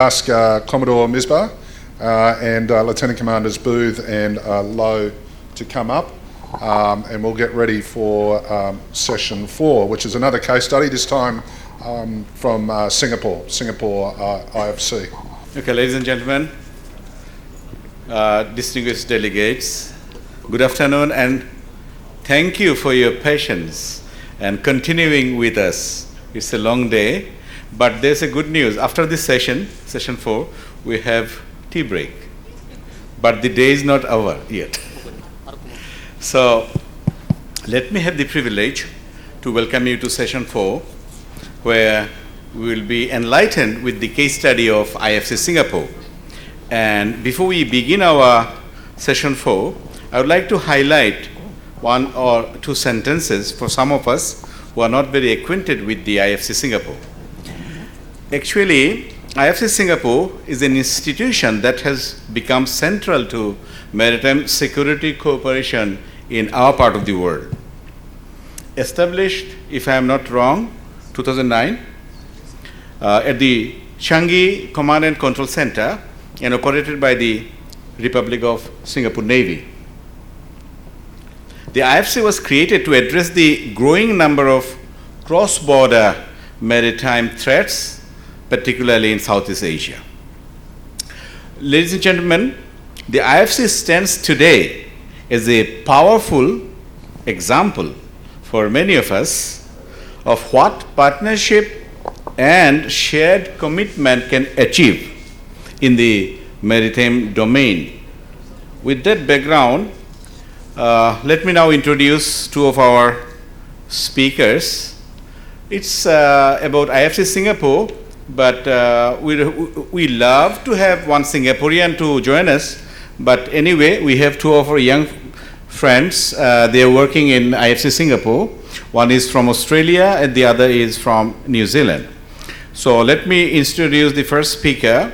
Ask Commodore Misbah and Lieutenant Commanders Booth and Lowe to come up, and we'll get ready for session 4, which is another case study, this time from Singapore IFC. Okay, ladies and gentlemen, distinguished delegates, good afternoon, and thank you for your patience and continuing with us. It's a long day, but there's a good news. After this session 4, we have tea break, but the day is not over yet. So let me have the privilege to welcome you to session 4, where we will be enlightened with the case study of IFC Singapore. And before we begin our session 4, I would like to highlight one or two sentences for some of us who are not very acquainted with the IFC Singapore. Actually, IFC Singapore is an institution that has become central to maritime security cooperation in our part of the world. Established, if I am not wrong, 2009, at the Changi Command and Control Center and operated by the Republic of Singapore Navy. The IFC was created to address the growing number of cross-border maritime threats, particularly in Southeast Asia. Ladies and gentlemen, the IFC stands today as a powerful example for many of us of what partnership and shared commitment can achieve in the maritime domain. With that background, let me now introduce two of our speakers. It's about IFC Singapore, but we love to have one Singaporean to join us. But anyway, we have two of our young friends. They are working in IFC Singapore. One is from Australia and the other is from New Zealand. So let me introduce the first speaker.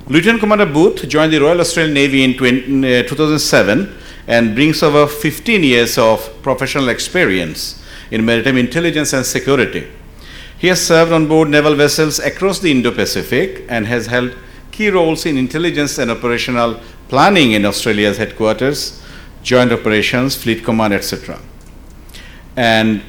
Lieutenant Commander Booth joined the Royal Australian Navy in 2007 and brings over 15 years of professional experience in maritime intelligence and security. He has served on board naval vessels across the Indo-Pacific and has held key roles in intelligence and operational planning in Australia's headquarters, joint operations, fleet command, etc. And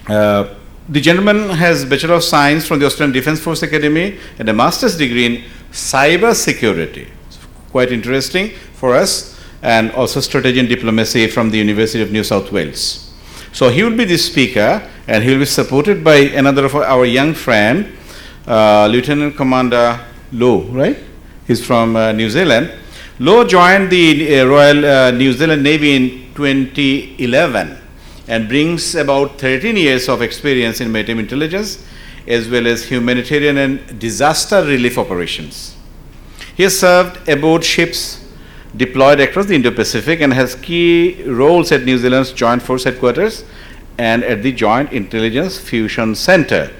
the gentleman has Bachelor of Science from the Australian Defence Force Academy and a master's degree in cyber security. It's quite interesting for us, and also strategy and diplomacy from the University of New South Wales. So he will be the speaker, and he will be supported by another of our young friend, Lieutenant Commander Lowe, right? He's from New Zealand. Lowe joined the Royal New Zealand Navy in 2011 and brings about 13 years of experience in maritime intelligence as well as humanitarian and disaster relief operations. He has served aboard ships deployed across the Indo-Pacific and has key roles at New Zealand's Joint Force Headquarters and at the Joint Intelligence Fusion Center.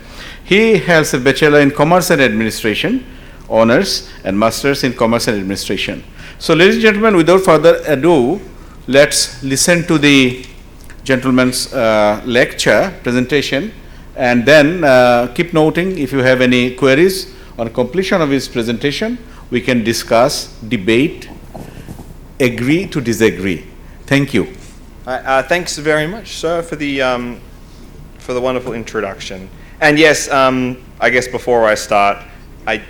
He has a Bachelor in Commerce and Administration, Honors, and Masters in Commerce and Administration. So ladies and gentlemen, without further ado, let's listen to the gentleman's lecture, presentation, and then keep noting if you have any queries. On completion of his presentation, we can discuss, debate, agree to disagree. Thank you. Thanks very much, sir, for the wonderful introduction. And yes, I guess before I start, I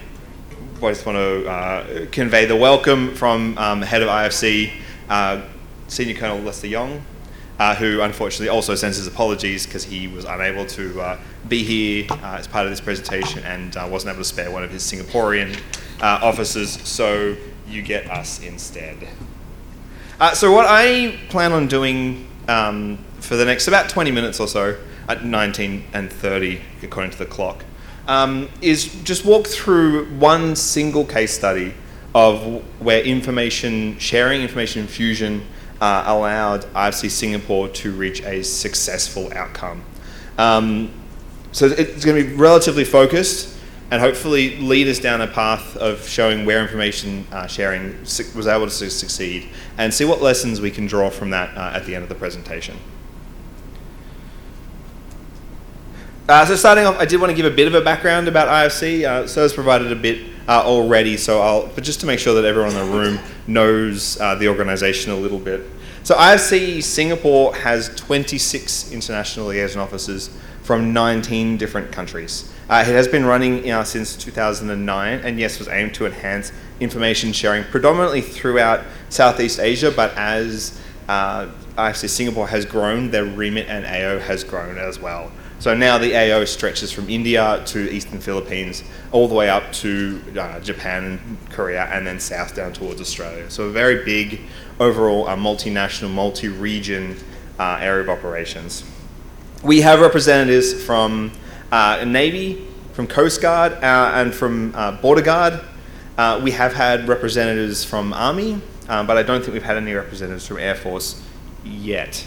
just want to convey the welcome from head of IFC, Senior Colonel Lester Young, who unfortunately also sends his apologies because he was unable to be here as part of this presentation and wasn't able to spare one of his Singaporean officers, so you get us instead. So what I plan on doing for the next about 20 minutes or so, at 19:30 according to the clock, is just walk through one single case study of where information sharing, information fusion allowed IFC Singapore to reach a successful outcome. So it's going to be relatively focused and hopefully lead us down a path of showing where information sharing was able to succeed and see what lessons we can draw from that at the end of the presentation. So starting off, I did want to give a bit of a background about IFC. Sir's provided a bit already, but just to make sure that everyone in the room knows the organisation a little bit. So IFC Singapore has 26 international liaison officers from 19 different countries. It has been running since 2009, and yes, was aimed to enhance information sharing predominantly throughout Southeast Asia, but as IFC Singapore has grown, their remit and AO has grown as well. So now the AO stretches from India to Eastern Philippines, all the way up to Japan and Korea, and then south down towards Australia. So a very big overall multinational, multi-region area of operations. We have representatives from Navy, from Coast Guard, and from Border Guard. We have had representatives from Army, but I don't think we've had any representatives from Air Force yet.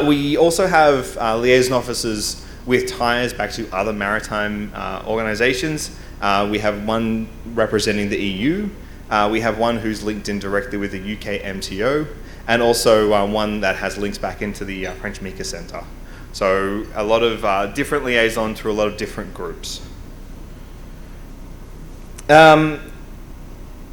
We also have liaison officers with ties back to other maritime organisations. We have one representing the EU. We have one who's linked in directly with the UK MTO, and also one that has links back into the French MICA Centre. So a lot of different liaison through a lot of different groups.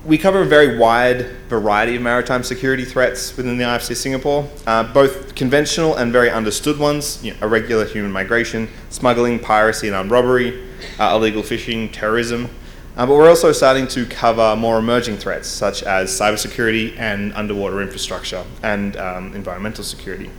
We cover a very wide variety of maritime security threats within the IFC Singapore, both conventional and very understood ones, irregular human migration, smuggling, piracy and armed robbery, illegal fishing, terrorism. But we're also starting to cover more emerging threats such as cybersecurity and underwater infrastructure and environmental security.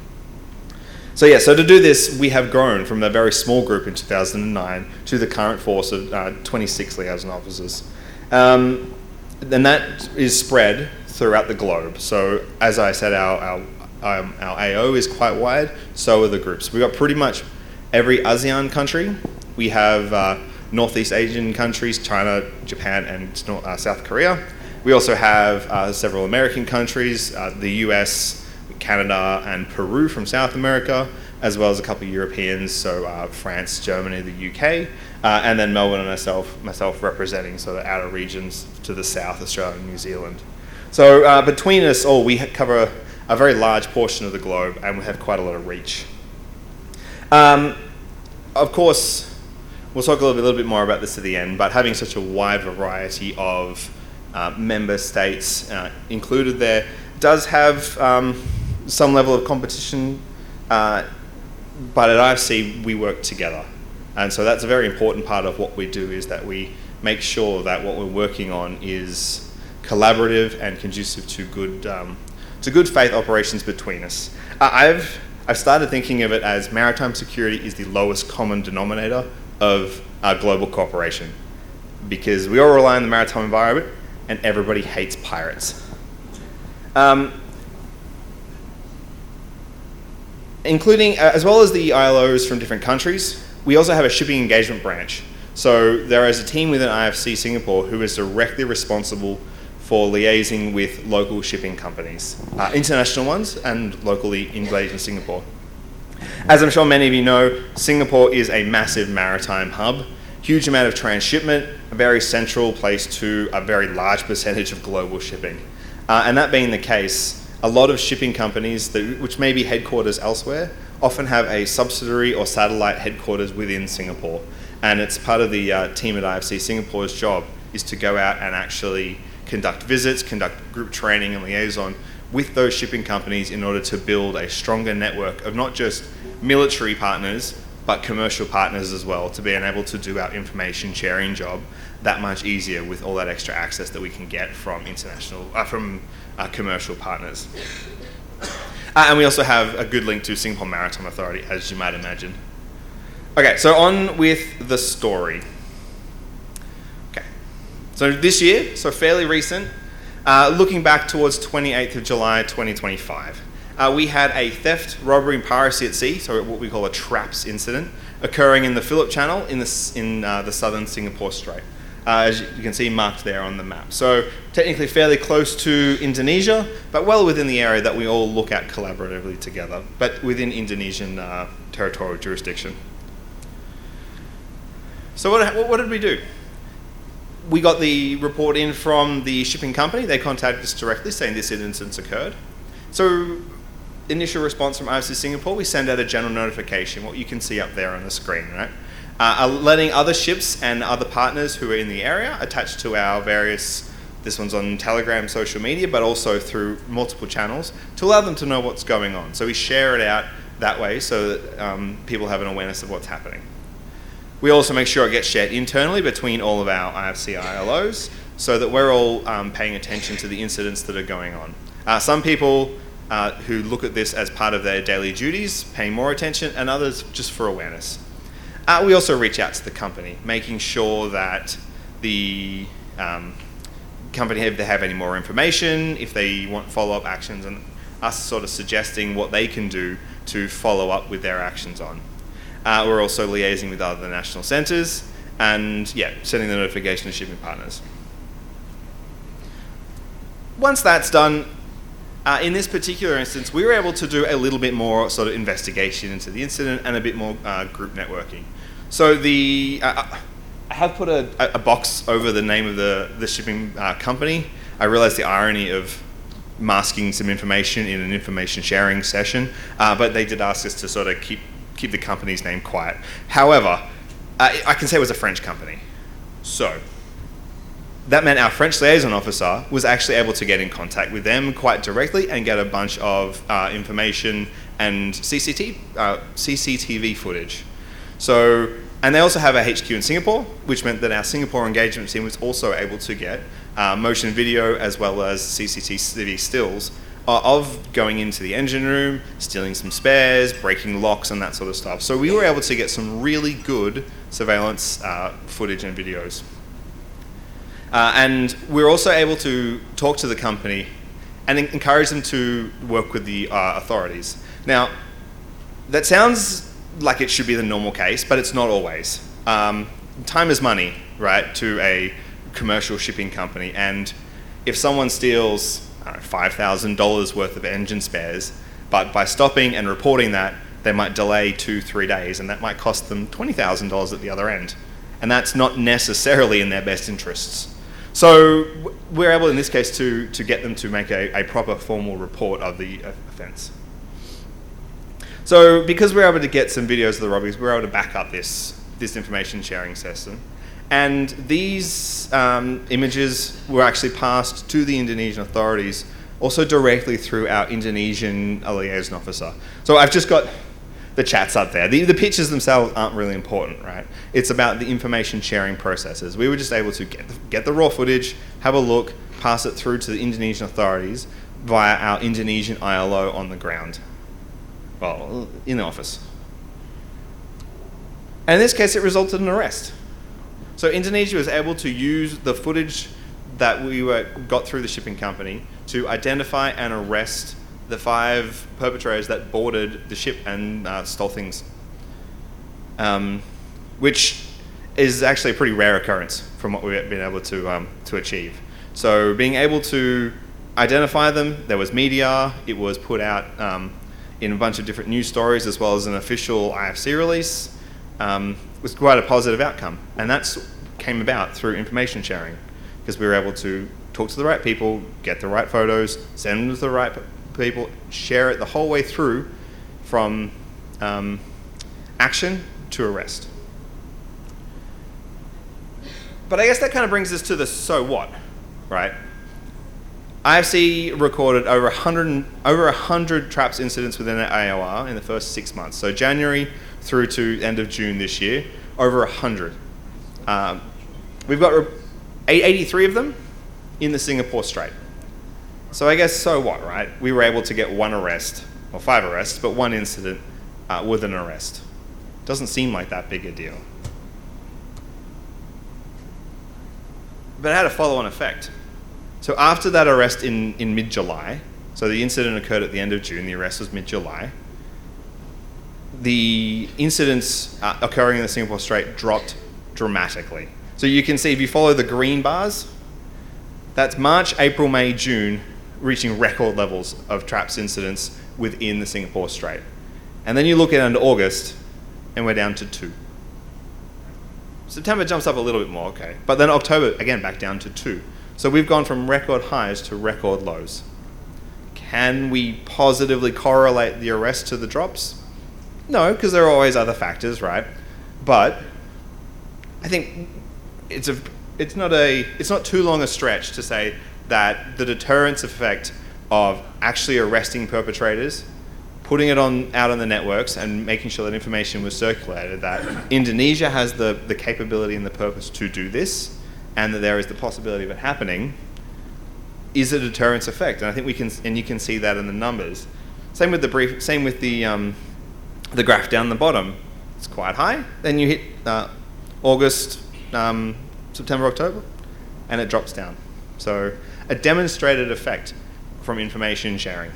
So to do this, we have grown from a very small group in 2009 to the current force of 26 liaison officers. And that is spread throughout the globe. So as I said, our AO is quite wide, so are the groups. We've got pretty much every ASEAN country. We have Northeast Asian countries, China, Japan, and South Korea. We also have several American countries, the US, Canada, and Peru from South America, as well as a couple of Europeans, so France, Germany, the UK, and then Melvyn and myself representing sort of outer regions to the south, Australia and New Zealand. So between us all, we cover a very large portion of the globe, and we have quite a lot of reach. Of course, we'll talk a little bit more about this at the end, but having such a wide variety of member states included there does have some level of competition, but at IFC we work together. And so that's a very important part of what we do, is that we make sure that what we're working on is collaborative and conducive to good faith operations between us. I've started thinking of it as maritime security is the lowest common denominator of global cooperation, because we all rely on the maritime environment and everybody hates pirates. Including, as well as the ILOs from different countries, we also have a shipping engagement branch. So there is a team within IFC Singapore who is directly responsible for liaising with local shipping companies, international ones and locally engaged in Singapore. As I'm sure many of you know, Singapore is a massive maritime hub, huge amount of transshipment, a very central place to a very large percentage of global shipping. And that being the case, a lot of shipping companies, which may be headquarters elsewhere, often have a subsidiary or satellite headquarters within Singapore. And it's part of the team at IFC Singapore's job is to go out and actually conduct visits, conduct group training and liaison with those shipping companies in order to build a stronger network of not just military partners, but commercial partners as well, to being able to do our information sharing job that much easier with all that extra access that we can get from commercial partners. And we also have a good link to Singapore Maritime Authority, as you might imagine. Okay, so on with the story. Okay, so this year, so fairly recent, looking back towards 28th of July 2025, we had a theft, robbery and piracy at sea, so what we call a TRAPS incident, occurring in the Phillip Channel in the southern Singapore Strait. As you can see marked there on the map. So technically fairly close to Indonesia, but well within the area that we all look at collaboratively together, but within Indonesian territorial jurisdiction. So what did we do? We got the report in from the shipping company. They contacted us directly saying this incident occurred. So initial response from IFC Singapore, we send out a general notification, what you can see up there on the screen, right? are letting other ships and other partners who are in the area attached to our various, this one's on Telegram, social media, but also through multiple channels to allow them to know what's going on. So we share it out that way so that people have an awareness of what's happening. We also make sure it gets shared internally between all of our IFC ILOs so that we're all paying attention to the incidents that are going on. Some people who look at this as part of their daily duties, paying more attention, and others just for awareness. We also reach out to the company, making sure that the company, if they have any more information, if they want follow-up actions, and us sort of suggesting what they can do to follow up with their actions on. We're also liaising with other national centres and sending the notification to shipping partners. Once that's done, in this particular instance, we were able to do a little bit more sort of investigation into the incident and a bit more group networking. So I have put a box over the name of the shipping company. I realised the irony of masking some information in an information sharing session, but they did ask us to sort of keep the company's name quiet. However, I can say it was a French company. So that meant our French liaison officer was actually able to get in contact with them quite directly and get a bunch of information and CCTV footage. So, and they also have a HQ in Singapore, which meant that our Singapore engagement team was also able to get motion video as well as CCTV stills of going into the engine room, stealing some spares, breaking locks and that sort of stuff. So we were able to get some really good surveillance footage and videos. And we're also able to talk to the company and encourage them to work with the authorities. Now, that sounds like it should be the normal case, but it's not always. Time is money, right, to a commercial shipping company. And if someone steals $5,000 worth of engine spares, but by stopping and reporting that, they might delay 2-3 days, and that might cost them $20,000 at the other end. And that's not necessarily in their best interests. So we're able, in this case, to get them to make a proper formal report of the offence. So because we're able to get some videos of the robberies, we're able to back up this information sharing system. And these images were actually passed to the Indonesian authorities, also directly through our Indonesian liaison officer. So I've just got the chats up there. The pictures themselves aren't really important, right? It's about the information sharing processes. We were just able to get the raw footage, have a look, pass it through to the Indonesian authorities via our Indonesian ILO on the ground. Well, in the office. And in this case, it resulted in an arrest. So Indonesia was able to use the footage that we got through the shipping company to identify and arrest the 5 perpetrators that boarded the ship and stole things, which is actually a pretty rare occurrence from what we've been able to achieve. So being able to identify them, there was media, it was put out in a bunch of different news stories as well as an official IFC release, was quite a positive outcome. And that came about through information sharing, because we were able to talk to the right people, get the right photos, send them to the right people, share it the whole way through from action to arrest. But I guess that kind of brings us to the so what, right? IFC recorded over 100 traps incidents within our AOR in the first 6 months. So January through to end of June this year, over 100. We've got 83 of them in the Singapore Strait. So I guess so what, right? We were able to get 1 arrest, or 5 arrests, but 1 incident with an arrest. Doesn't seem like that big a deal. But it had a follow-on effect. So after that arrest in mid-July, so the incident occurred at the end of June, the arrest was mid-July, the incidents occurring in the Singapore Strait dropped dramatically. So you can see, if you follow the green bars, that's March, April, May, June, reaching record levels of traps incidents within the Singapore Strait. And then you look into August, and we're down to 2. September jumps up a little bit more, okay. But then October, again, back down to 2. So we've gone from record highs to record lows. Can we positively correlate the arrest to the drops? No, because there are always other factors, right? But I think it's not too long a stretch to say that the deterrence effect of actually arresting perpetrators, putting it out on the networks and making sure that information was circulated, that Indonesia has the capability and the purpose to do this, and that there is the possibility of it happening, is a deterrence effect. And I think you can see that in the numbers. Same with the graph down the bottom. It's quite high. Then you hit August, September, October, and it drops down. So a demonstrated effect from information sharing.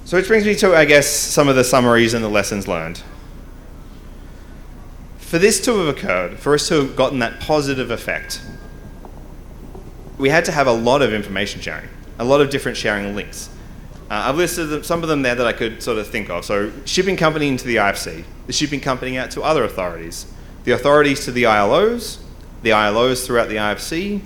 So which brings me to, I guess, some of the summaries and the lessons learned. For this to have occurred, for us to have gotten that positive effect, we had to have a lot of information sharing, a lot of different sharing links. I've listed some of them there that I could sort of think of. So shipping company into the IFC, the shipping company out to other authorities, the authorities to the ILOs throughout the IFC,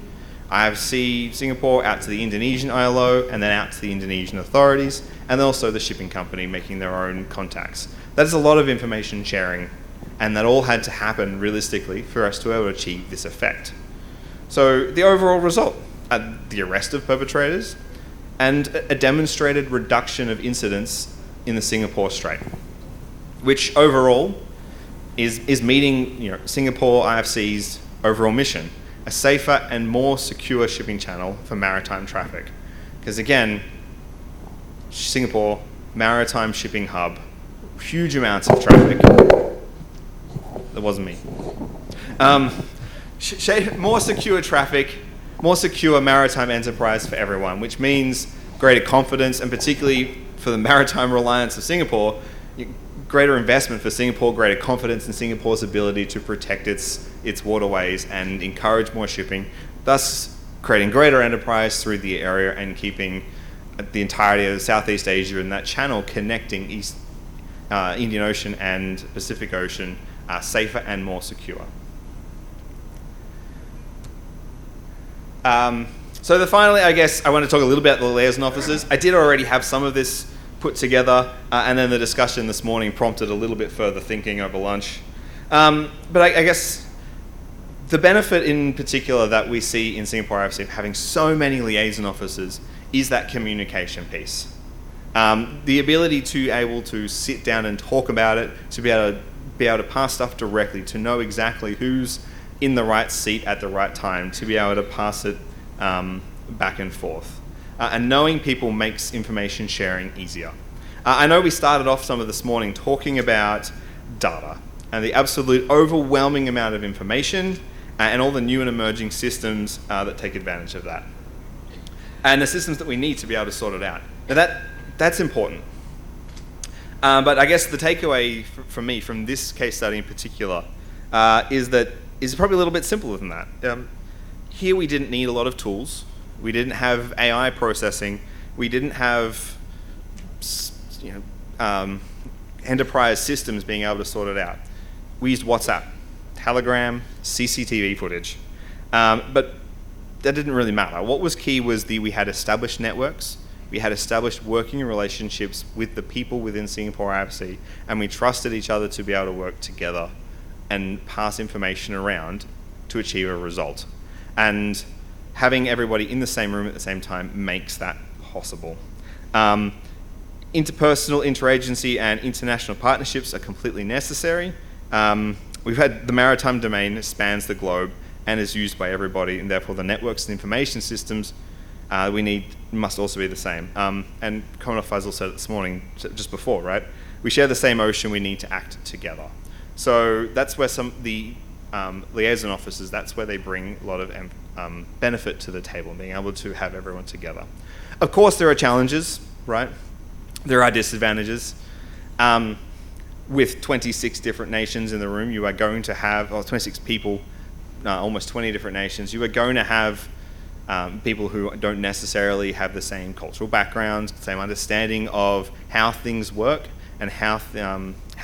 IFC Singapore out to the Indonesian ILO, and then out to the Indonesian authorities, and also the shipping company making their own contacts. That is a lot of information sharing, and that all had to happen realistically for us to be able to achieve this effect. So the overall result, the arrest of perpetrators, and a demonstrated reduction of incidents in the Singapore Strait, which overall is meeting Singapore IFC's overall mission, a safer and more secure shipping channel for maritime traffic. Because again, Singapore, maritime shipping hub, huge amounts of traffic. That wasn't me. More secure traffic, more secure maritime enterprise for everyone, which means greater confidence, and particularly for the maritime reliance of Singapore, greater investment for Singapore, greater confidence in Singapore's ability to protect its waterways and encourage more shipping, thus creating greater enterprise through the area and keeping the entirety of Southeast Asia and that channel connecting Indian Ocean and Pacific Ocean safer and more secure. So finally, I guess I want to talk a little bit about the liaison officers. I did already have some of this put together, and then the discussion this morning prompted a little bit further thinking over lunch. But I guess the benefit in particular that we see in Singapore IFC of having so many liaison officers is that communication piece. The ability to be able to sit down and talk about it, to be able to pass stuff directly, to know exactly who's in the right seat at the right time, to be able to pass it back and forth. And knowing people makes information sharing easier. I know we started off some of this morning talking about data and the absolute overwhelming amount of information and all the new and emerging systems that take advantage of that. And the systems that we need to be able to sort it out. Now that's important. But I guess the takeaway from me from this case study in particular is probably a little bit simpler than that. Here we didn't need a lot of tools. We didn't have AI processing. We didn't have enterprise systems being able to sort it out. We used WhatsApp, Telegram, CCTV footage. But that didn't really matter. What was key was we had established networks. We had established working relationships with the people within Singapore IFC, and we trusted each other to be able to work together and pass information around to achieve a result. And having everybody in the same room at the same time makes that possible. Interpersonal, interagency, and international partnerships are completely necessary. We've had the maritime domain spans the globe and is used by everybody, and therefore the networks and information systems we need must also be the same. And Commodore Faisal said it this morning, just before, right? We share the same ocean, we need to act together. So that's where the liaison officers, that's where they bring a lot of benefit to the table, being able to have everyone together. Of course, there are challenges, right? There are disadvantages. With 26 different nations in the room, you are going to have, 26 people, almost 20 different nations, you are going to have people who don't necessarily have the same cultural backgrounds, same understanding of how things work and how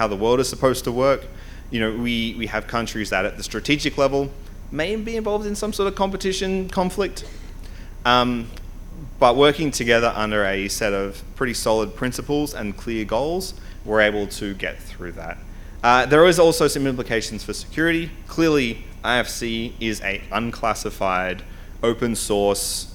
the world is supposed to work. We have countries that at the strategic level may be involved in some sort of competition, conflict, but working together under a set of pretty solid principles and clear goals, we're able to get through that. There is also some implications for security. Clearly, IFC is an unclassified, open source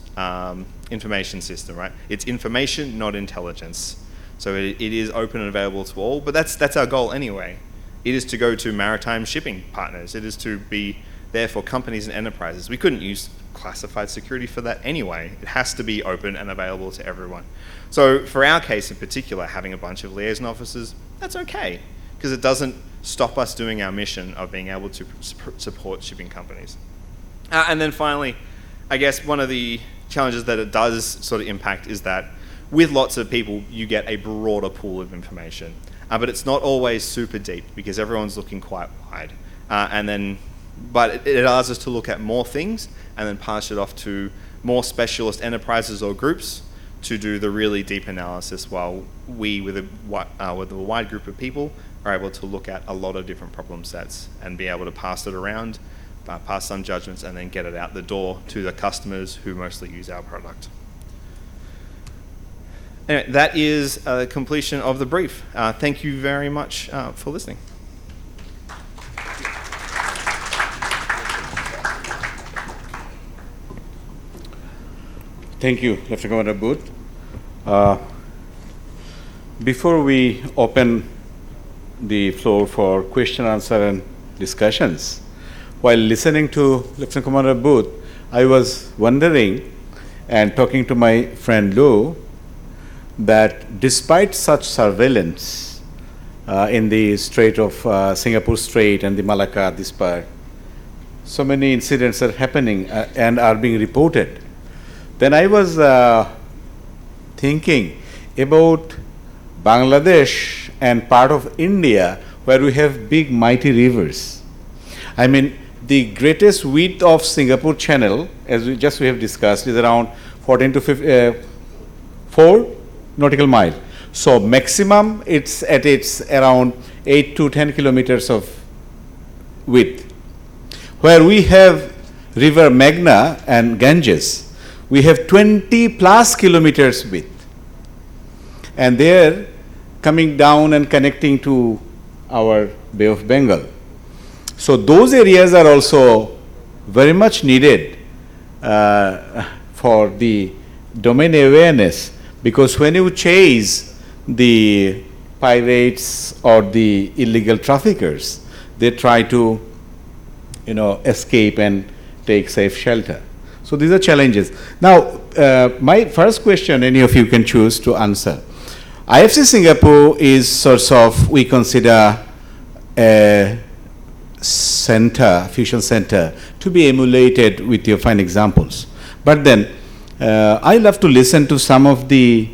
information system, right? It's information, not intelligence. So it is open and available to all, but that's our goal anyway. It is to go to maritime shipping partners. It is to be there for companies and enterprises. We couldn't use classified security for that anyway. It has to be open and available to everyone. So for our case in particular, having a bunch of liaison officers, that's okay, because it doesn't stop us doing our mission of being able to support shipping companies. And then finally, I guess one of the challenges that it does sort of impact is that with lots of people, you get a broader pool of information. But it's not always super deep because everyone's looking quite wide. But it allows us to look at more things and then pass it off to more specialist enterprises or groups to do the really deep analysis, while we, with a wide group of people, are able to look at a lot of different problem sets and be able to pass it around, pass some judgments, and then get it out the door to the customers who mostly use our product. Anyway, that is a completion of the brief. Thank you very much for listening. Thank you, Lieutenant Commander Booth. Before we open the floor for question, answer, and discussions, while listening to Lieutenant Commander Booth, I was wondering and talking to my friend Lou that despite such surveillance in the Strait of Singapore Strait and the Malacca, this part, so many incidents are happening and are being reported. Then I was thinking about Bangladesh and part of India where we have big mighty rivers. I mean, the greatest width of Singapore Channel, as we have discussed, is around 14 to 4 nautical mile. So maximum it's around 8 to 10 kilometers of width. Where we have river Meghna and Ganges, we have 20 plus kilometers width. And they're coming down and connecting to our Bay of Bengal. So those areas are also very much needed for the domain awareness, because when you chase the pirates or the illegal traffickers, they try to, escape and take safe shelter. So these are challenges. Now, my first question, any of you can choose to answer. IFC Singapore is sort of, we consider a fusion center to be emulated with your fine examples. But then, I love to listen to some of the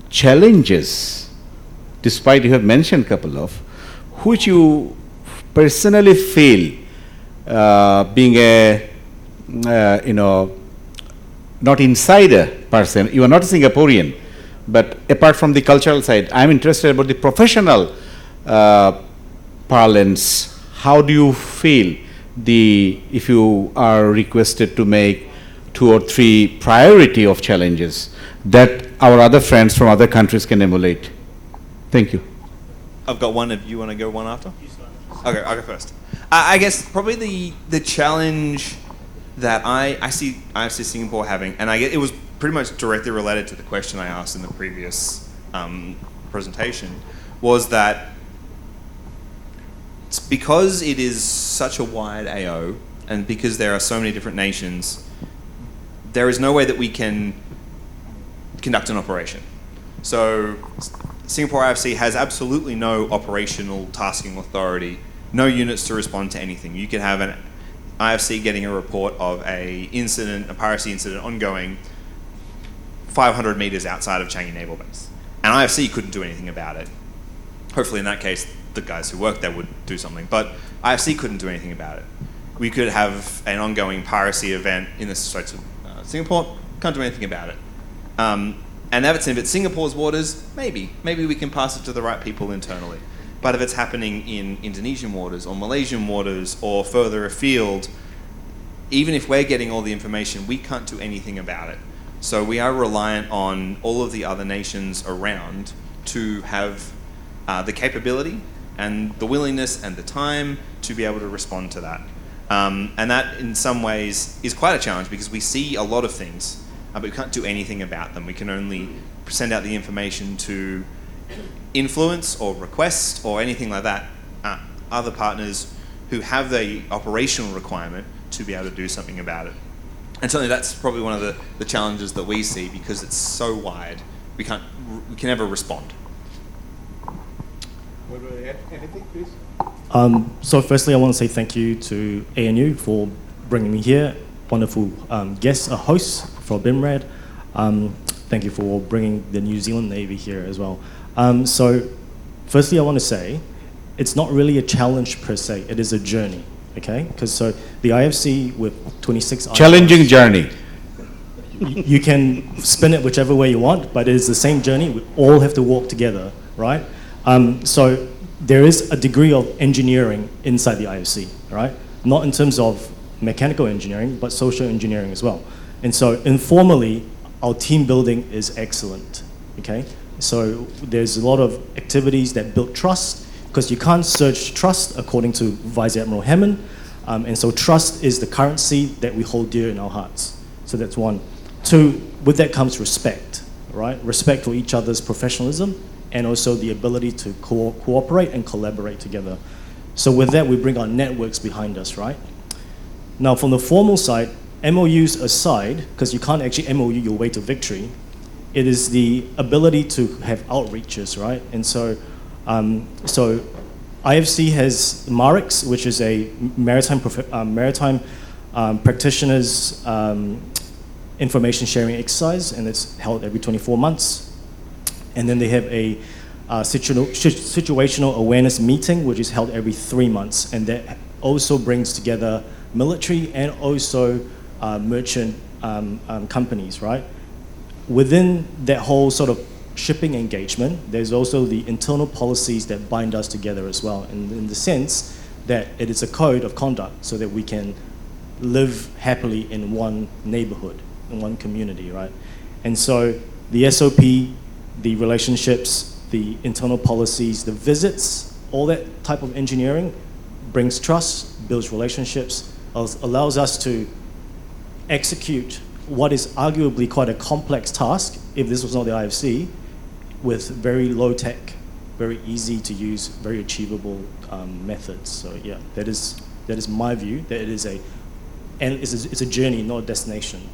challenges, despite you have mentioned a couple of, which you personally feel being a not insider person. You are not a Singaporean, but apart from the cultural side, I'm interested about the professional parlance. How do you feel if you are requested to make 2 or 3 priority of challenges that our other friends from other countries can emulate? Thank you. I've got one. If you want to go one after? Okay, I'll go first. I guess probably the challenge that I see IFC Singapore having, and I get it was pretty much directly related to the question I asked in the previous presentation, was that because it is such a wide AO, and because there are so many different nations, there is no way that we can conduct an operation. So Singapore IFC has absolutely no operational tasking authority, no units to respond to anything. You could have an IFC getting a report of a piracy incident ongoing 500 meters outside of Changi Naval Base. And IFC couldn't do anything about it. Hopefully in that case, the guys who worked there would do something, but IFC couldn't do anything about it. We could have an ongoing piracy event in the Straits of Singapore, can't do anything about it. And if it's Singapore's waters, maybe we can pass it to the right people internally. But if it's happening in Indonesian waters or Malaysian waters or further afield, even if we're getting all the information, we can't do anything about it. So we are reliant on all of the other nations around to have the capability and the willingness and the time to be able to respond to that. And that, in some ways, is quite a challenge because we see a lot of things, but we can't do anything about them. We can only send out the information to influence or request or anything like that other partners who have the operational requirement to be able to do something about it. And certainly that's probably one of the challenges that we see because it's so wide, we can never respond. Anything, please? So firstly, I want to say thank you to ANU for bringing me here. Wonderful guests, hosts for BIMRAD. Thank you for bringing the New Zealand Navy here as well. So firstly, I want to say it's not really a challenge per se. It is a journey, okay? Because so the IFC with 26 Challenging journey. You can spin it whichever way you want, but it is the same journey. We all have to walk together, right? So there is a degree of engineering inside the IFC, right? Not in terms of mechanical engineering, but social engineering as well. And so informally, our team building is excellent, okay? So there's a lot of activities that build trust, because you can't search trust according to Vice Admiral Hammond. And so trust is the currency that we hold dear in our hearts. So that's one. Two, with that comes respect, right? Respect for each other's professionalism and also the ability to cooperate and collaborate together. So with that, we bring our networks behind us, right? Now, from the formal side, MOUs aside, because you can't actually MOU your way to victory, it is the ability to have outreaches, right? And so, so IFC has MARIX, which is a maritime practitioners information sharing exercise, and it's held every 24 months. And then they have a situational awareness meeting, which is held every 3 months, and that also brings together military and also merchant companies, right? Within that whole sort of shipping engagement, there's also the internal policies that bind us together as well, in the sense that it is a code of conduct so that we can live happily in one neighborhood, in one community, right? And so the SOP, the relationships, the internal policies, the visits, all that type of engineering brings trust, builds relationships, allows us to execute what is arguably quite a complex task, if this was not the IFC, with very low tech, very easy to use, very achievable methods. So yeah, that is my view, that it's a journey, not a destination.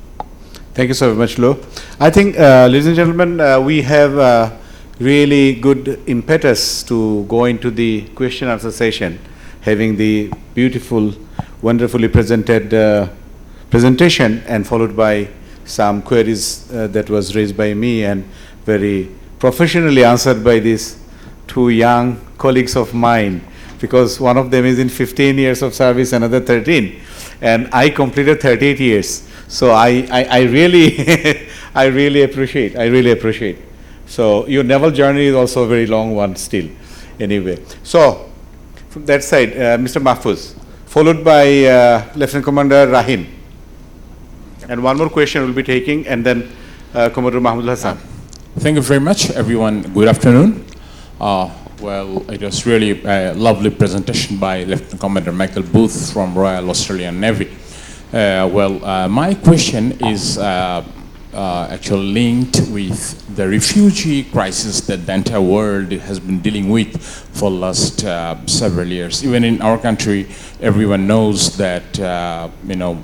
Thank you so much, Lo. I think, ladies and gentlemen, we have really good impetus to go into the question answer session, having the beautiful, wonderfully presented presentation and followed by some queries that was raised by me and very professionally answered by these two young colleagues of mine, because one of them is in 15 years of service, another 13, and I completed 38 years. So I really, I really appreciate. So your naval journey is also a very long one still, anyway. So from that side, Mr. Mahfouz, followed by Lieutenant Commander Rahim. And one more question we'll be taking, and then Commodore Mahmoud Hassan. Thank you very much, everyone. Good afternoon. Well, it was really a lovely presentation by Lieutenant Commander Michael Booth from Royal Australian Navy. My question is actually linked with the refugee crisis that the entire world has been dealing with for the last several years. Even in our country, everyone knows that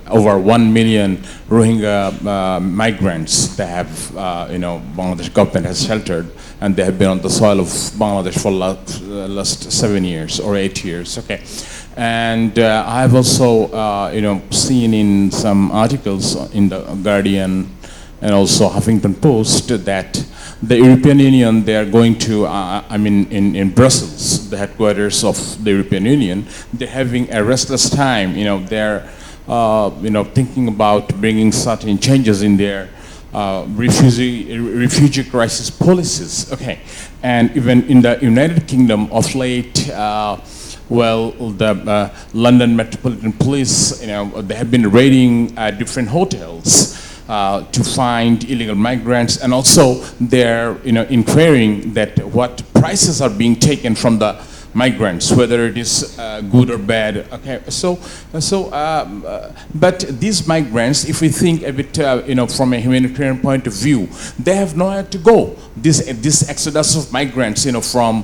over 1 million Rohingya migrants that have Bangladesh government has sheltered, and they have been on the soil of Bangladesh for last 7 years or 8 years. Okay. And I have also, seen in some articles in the Guardian and also Huffington Post that the European Union, they are going to, in Brussels, the headquarters of the European Union, they're having a restless time. They're, thinking about bringing certain changes in their refugee crisis policies. Okay, and even in the United Kingdom of late. The London Metropolitan Police, they have been raiding different hotels to find illegal migrants, and also they're, inquiring that what prices are being taken from the migrants, whether it is good or bad. Okay, but these migrants, if we think a bit, from a humanitarian point of view, they have nowhere to go. This exodus of migrants, from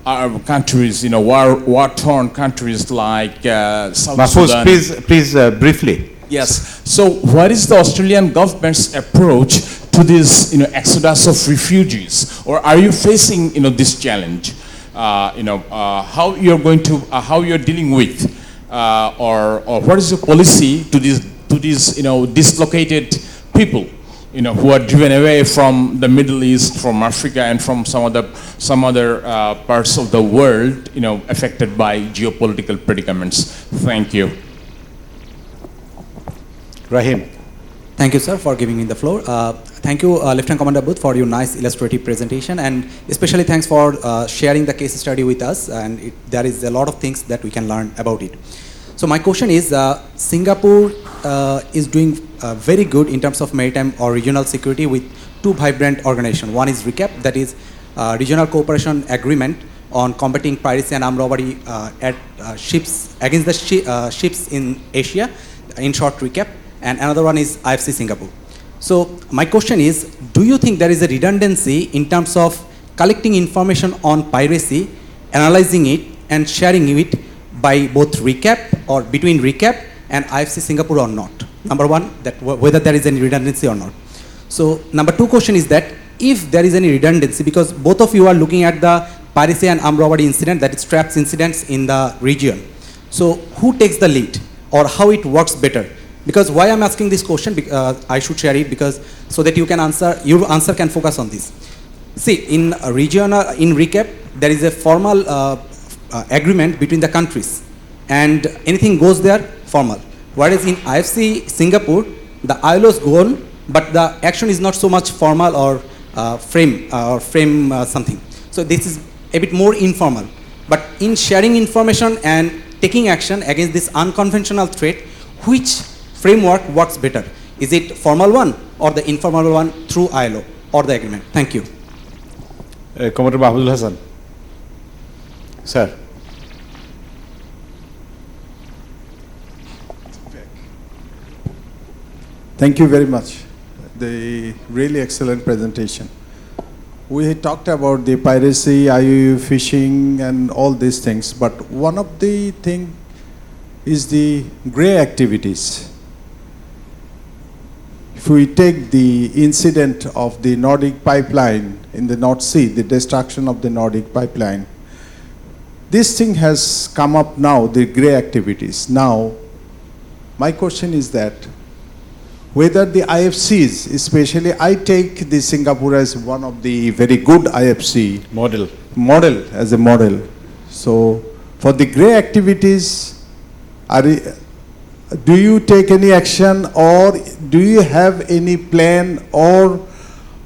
our countries, war-torn countries like South Mahfouz, Sudan. please briefly. Yes. So, what is the Australian government's approach to this, exodus of refugees, or are you facing, this challenge? How you're going to, how you're dealing with, or what is your policy to these, dislocated people, who are driven away from the Middle East, from Africa, and from some other parts of the world, affected by geopolitical predicaments. Thank you. Rahim. Thank you, sir, for giving me the floor. Thank you, Lieutenant Commander Booth, for your nice illustrative presentation, and especially thanks for sharing the case study with us. And there is a lot of things that we can learn about it. So my question is, Singapore is doing very good in terms of maritime or regional security with two vibrant organizations. One is RECAP, that is Regional Cooperation Agreement on combating piracy and armed robbery at ships against the ships in Asia, in short RECAP, and another one is IFC-Singapore. So my question is, do you think there is a redundancy in terms of collecting information on piracy, analyzing it, and sharing it by both RECAP or between RECAP and IFC-Singapore or not? Number one, that whether there is any redundancy or not. So number two question is that if there is any redundancy, because both of you are looking at the piracy and armed robbery incident, that is traps incidents in the region. So who takes the lead, or how it works better? Because why I'm asking this question, I should share it because so that you can answer, your answer can focus on this. See, in RECAP, there is a formal agreement between the countries, and anything goes there formal. Whereas in IFC-Singapore, the ILOs go on, but the action is not so much formal or frame something. So this is a bit more informal. But in sharing information and taking action against this unconventional threat, which framework works better? Is it formal one or the informal one through ILO or the agreement? Thank you. Commodore Mahmoud Hassan. Sir. Thank you very much. The really excellent presentation. We talked about the piracy, IUU fishing, and all these things, but one of the things is the gray activities. If we take the incident of the Nordic pipeline in the North Sea, the destruction of the Nordic pipeline, this thing has come up now, the gray activities. Now, my question is that whether the IFCs, especially I take the Singapore as one of the very good IFC model as a model. So for the gray activities, do you take any action, or do you have any plan, or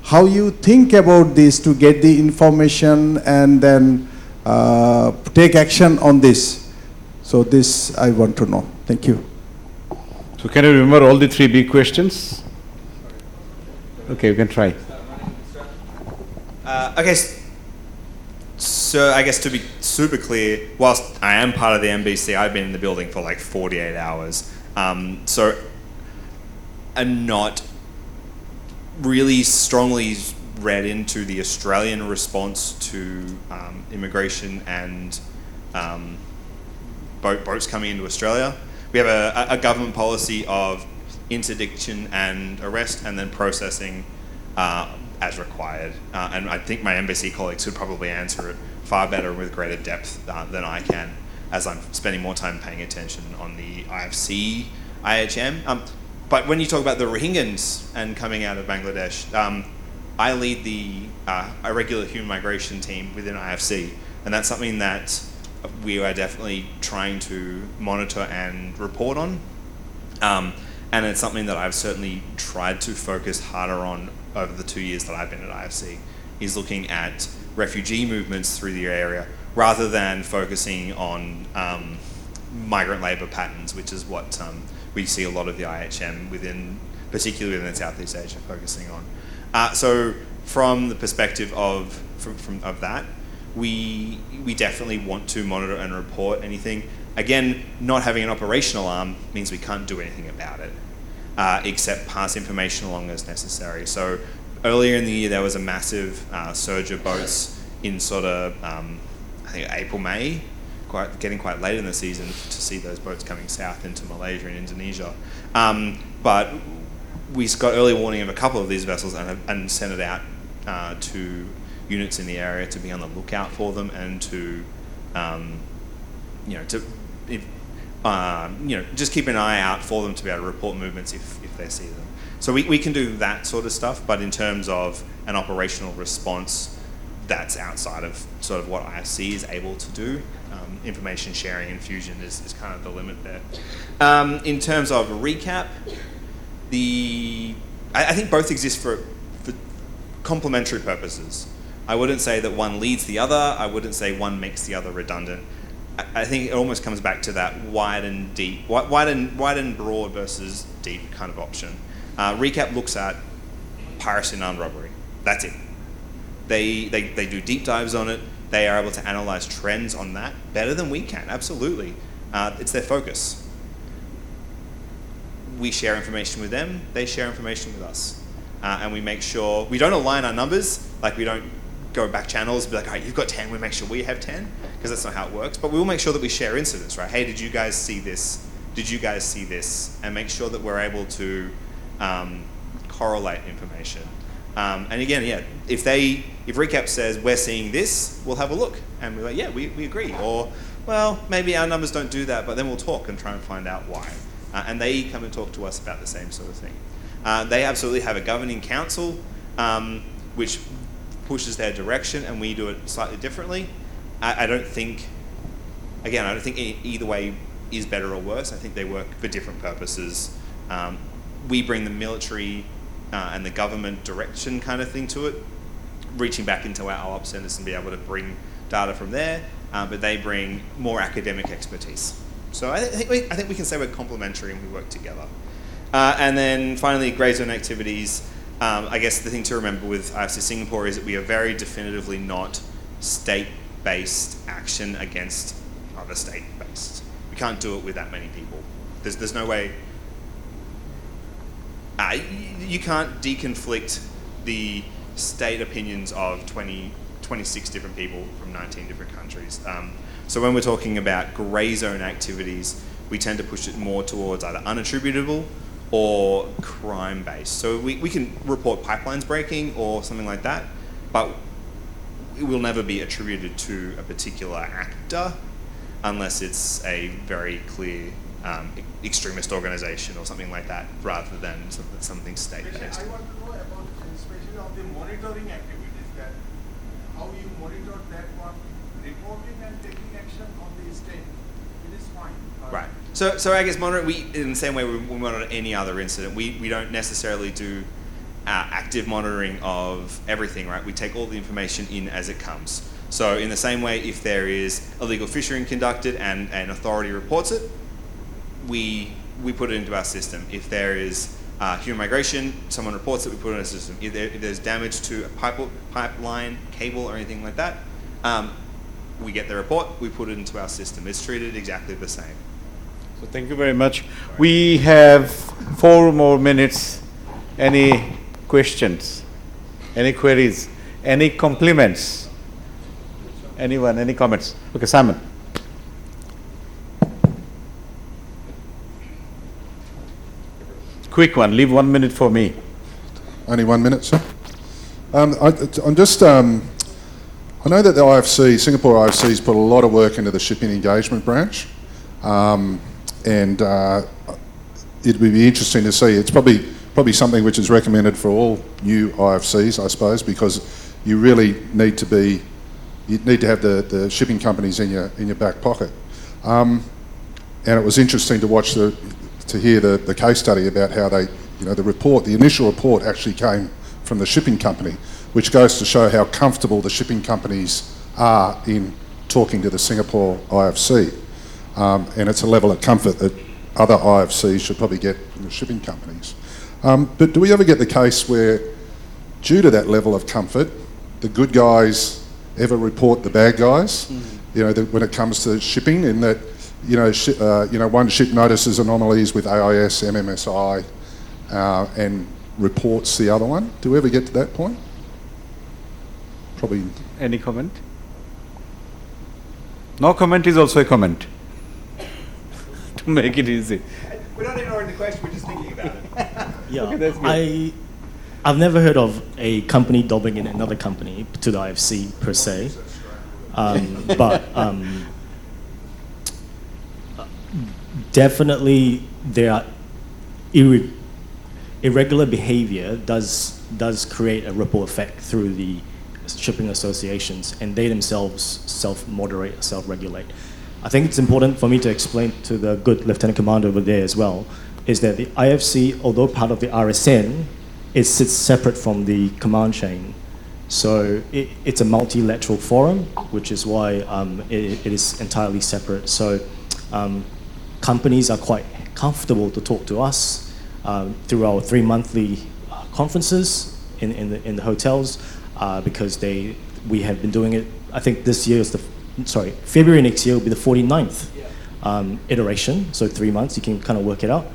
how you think about this to get the information and then take action on this? So this I want to know. Thank you. So can you remember all the three big questions? Okay, you can try. Okay, so I guess to be super clear, whilst I am part of the MBC, I've been in the building for like 48 hours. So I'm not really strongly read into the Australian response to immigration and boats coming into Australia. We have a government policy of interdiction and arrest and then processing as required. And I think my embassy colleagues could probably answer it far better and with greater depth than I can, as I'm spending more time paying attention on the IFC, IHM. But when you talk about the Rohingyans and coming out of Bangladesh, I lead the irregular human migration team within IFC, and that's something that we are definitely trying to monitor and report on. And it's something that I've certainly tried to focus harder on over the 2 years that I've been at IFC, is looking at refugee movements through the area rather than focusing on migrant labour patterns, which is what we see a lot of the IHM particularly within Southeast Asia, focusing on. So from the perspective of that, we definitely want to monitor and report anything. Again, not having an operational arm means we can't do anything about it, except pass information along as necessary. So earlier in the year, there was a massive surge of boats in sort of, I think April, May, getting quite late in the season to see those boats coming south into Malaysia and Indonesia. But we got early warning of a couple of these vessels and sent it out to units in the area to be on the lookout for them and to, just keep an eye out for them to be able to report movements if they see them. So we can do that sort of stuff, but in terms of an operational response, that's outside of sort of what IFC is able to do. Information sharing and fusion is kind of the limit there. In terms of recap, I think both exist for complementary purposes. I wouldn't say that one leads the other. I wouldn't say one makes the other redundant. I think it almost comes back to that wide and deep, wide and broad versus deep kind of option. Recap looks at piracy and armed robbery. That's it. They do deep dives on it. They are able to analyze trends on that better than we can, absolutely. It's their focus. We share information with them, they share information with us. And we make sure, we don't align our numbers, like we don't go back channels and be like, all right, you've got 10, we make sure we have 10, because that's not how it works. But we will make sure that we share incidents, right? Hey, did you guys see this? Did you guys see this? And make sure that we're able to correlate information. And again, yeah, if Recap says we're seeing this, we'll have a look and we're like, yeah, we agree. Or, well, maybe our numbers don't do that, but then we'll talk and try and find out why. And they come and talk to us about the same sort of thing. They absolutely have a governing council, which pushes their direction, and we do it slightly differently. I don't think either way is better or worse. I think they work for different purposes. We bring the military and the government direction kind of thing to it, reaching back into our ops centers and be able to bring data from there, but they bring more academic expertise. So I think we can say we're complementary and we work together. And then finally, grey zone activities. I guess the thing to remember with IFC Singapore is that we are very definitively not state-based action against other state-based. We can't do it with that many people. There's no way. You can't deconflict the state opinions of 26 different people from 19 different countries. So when we're talking about grey zone activities, we tend to push it more towards either unattributable or crime-based. So we can report pipelines breaking or something like that, but it will never be attributed to a particular actor unless it's a very clear extremist organization or something like that, rather than something state-based. I want to know about, especially of the monitoring activities, that how you monitor that one, reporting and taking action on the state. It is fine. Right. So I guess monitoring, in the same way we monitor any other incident, we don't necessarily do active monitoring of everything, right? We take all the information in as it comes. So in the same way, if there is illegal fishing conducted and an authority reports it, we put it into our system. If there is human migration, someone reports it, we put it in our system. If there's damage to a pipeline, cable, or anything like that, we get the report, we put it into our system. It's treated exactly the same. So thank you very much. We have 4 more minutes. Any questions? Any queries? Any compliments? Anyone? Any comments? Okay, Simon. Quick one. Leave 1 minute for me. Only 1 minute, sir. I'm just. I know that the IFC, Singapore IFC, has put a lot of work into the shipping engagement branch, and it would be interesting to see. It's probably something which is recommended for all new IFCs, I suppose, because you really need to have the shipping companies in your back pocket. And it was interesting to watch to hear the case study about how they, the initial report actually came from the shipping company, which goes to show how comfortable the shipping companies are in talking to the Singapore IFC. And it's a level of comfort that other IFCs should probably get from the shipping companies. But do we ever get the case where, due to that level of comfort, the good guys ever report the bad guys. You know, when it comes to shipping, in that, one ship notices anomalies with AIS, MMSI, and reports the other one. Do we ever get to that point? Probably. Any comment? No comment is also a comment. To make it easy. We're not ignoring the question, we're just thinking about it. Yeah, Okay, that's good. I've never heard of a company dobbing in another company to the IFC per se, but definitely there are irregular behavior does create a ripple effect through the shipping associations, and they themselves self-moderate, self-regulate. I think it's important for me to explain to the good Lieutenant Commander over there as well, is that the IFC, although part of the RSN, it sits separate from the command chain. So it's a multilateral forum, which is why it is entirely separate. So companies are quite comfortable to talk to us through our 3 monthly conferences in the hotels, because we have been doing it. I think this year is February next year will be the 49th iteration, so 3 months, you can kind of work it out.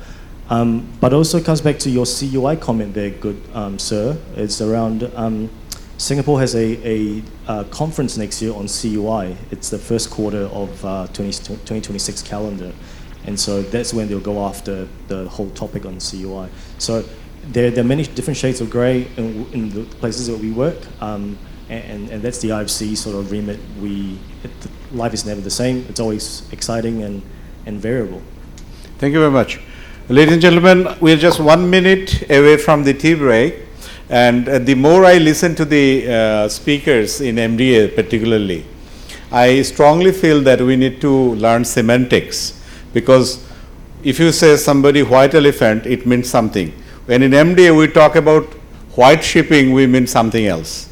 But also it comes back to your CUI comment there, good sir. It's around, Singapore has a conference next year on CUI. It's the first quarter of 2026 calendar. And so that's when they'll go after the whole topic on CUI. So there are many different shades of grey in the places that we work. And that's the IFC sort of remit. Life is never the same. It's always exciting and variable. Thank you very much. Ladies and gentlemen, we're just 1 minute away from the tea break, and the more I listen to the speakers in MDA particularly, I strongly feel that we need to learn semantics, because if you say somebody white elephant, it means something. When in MDA we talk about white shipping, we mean something else.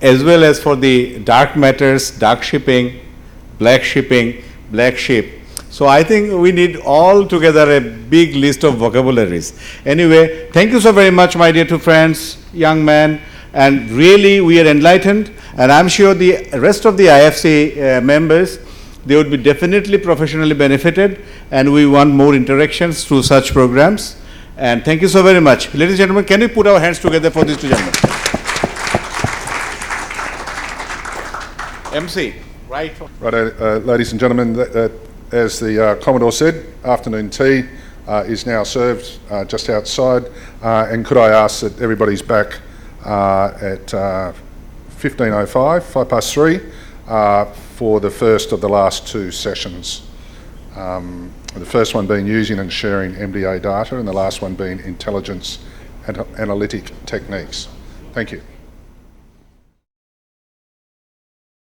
As well as for the dark matters, dark shipping, black ship. So I think we need all together a big list of vocabularies. Anyway, thank you so very much, my dear two friends, young men, and really we are enlightened, and I'm sure the rest of the IFC members, they would be definitely professionally benefited, and we want more interactions through such programs. And thank you so very much. Ladies and gentlemen, can we put our hands together for these two gentlemen? MC, right. Right, ladies and gentlemen, as the Commodore said, afternoon tea is now served just outside. And could I ask that everybody's back at 15:05, 3:05, for the first of the last two sessions. The first one being using and sharing MDA data, and the last one being intelligence and analytic techniques. Thank you.